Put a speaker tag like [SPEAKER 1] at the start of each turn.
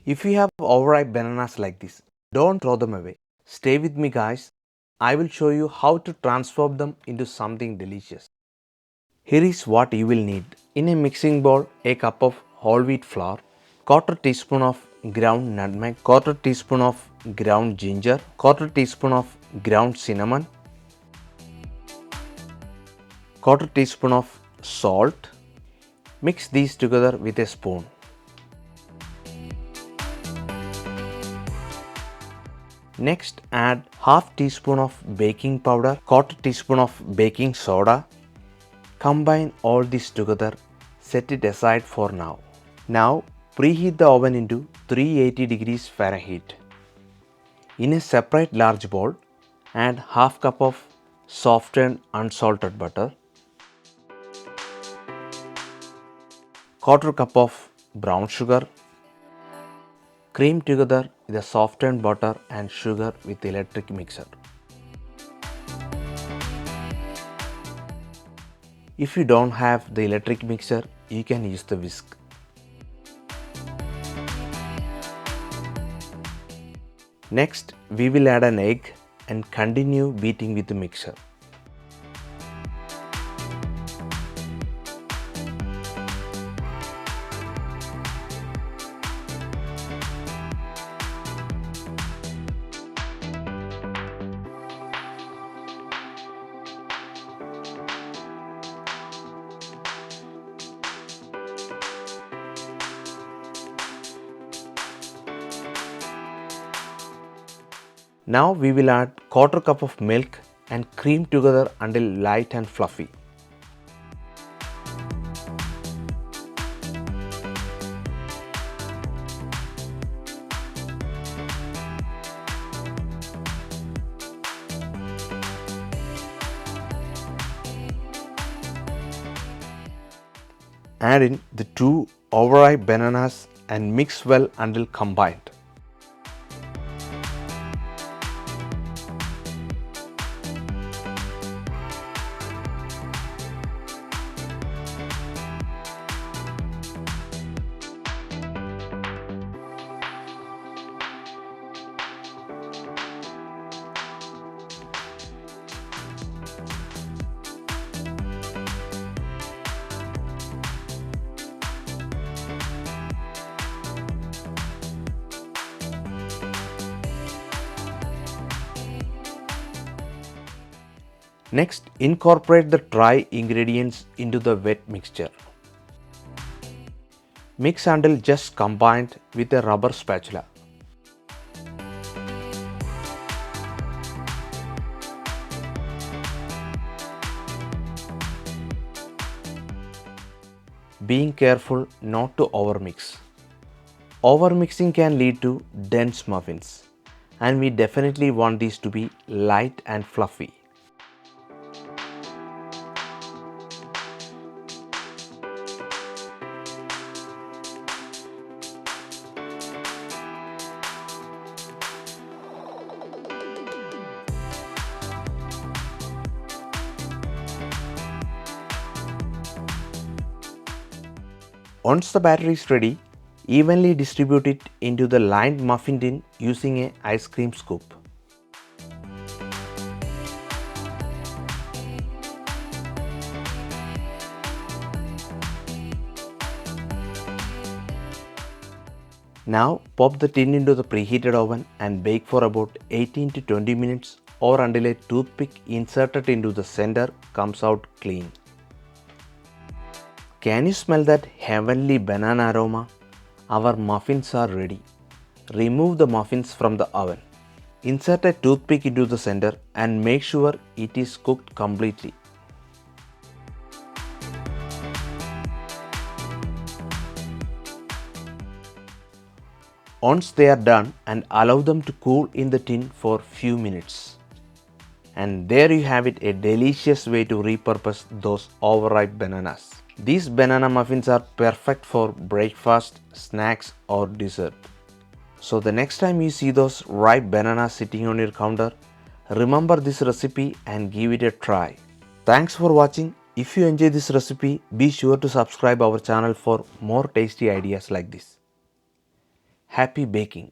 [SPEAKER 1] If you have overripe bananas like this, don't throw them away. Stay with me guys. I will show you how to transform them into something delicious. Here is what you will need. In a mixing bowl, a cup of whole wheat flour, quarter teaspoon of ground nutmeg, quarter teaspoon of ground ginger, quarter teaspoon of ground cinnamon, quarter teaspoon of salt. Mix these together with a spoon. Next, add half teaspoon of baking powder, quarter teaspoon of baking soda. Combine all this together. Set it aside for now. Now, preheat the oven into 380 degrees Fahrenheit. In a separate large bowl, add half cup of softened unsalted butter, quarter cup of brown sugar. Cream together the softened butter and sugar with electric mixer. If you don't have the electric mixer, you can use the whisk. Next, we will add an egg and continue beating with the mixer. Now we will add quarter cup of milk and cream together until light and fluffy. Add in the 2 overripe bananas and mix well until combined. Next, incorporate the dry ingredients into the wet mixture. Mix until just combined with a rubber spatula. Being careful not to overmix. Overmixing can lead to dense muffins, and we definitely want these to be light and fluffy. Once the batter is ready, evenly distribute it into the lined muffin tin using an ice cream scoop. Now pop the tin into the preheated oven and bake for about 18 to 20 minutes or until a toothpick inserted into the center comes out clean. Can you smell that heavenly banana aroma? Our muffins are ready. Remove the muffins from the oven. Insert a toothpick into the center and make sure it is cooked completely. Once they are done, and allow them to cool in the tin for few minutes. And there you have it, a delicious way to repurpose those overripe bananas. These banana muffins are perfect for breakfast, snacks or dessert. So the next time you see those ripe bananas sitting on your counter, remember this recipe and give it a try. Thanks for watching. If you enjoy this recipe, be sure to subscribe our channel for more tasty ideas like this. Happy baking!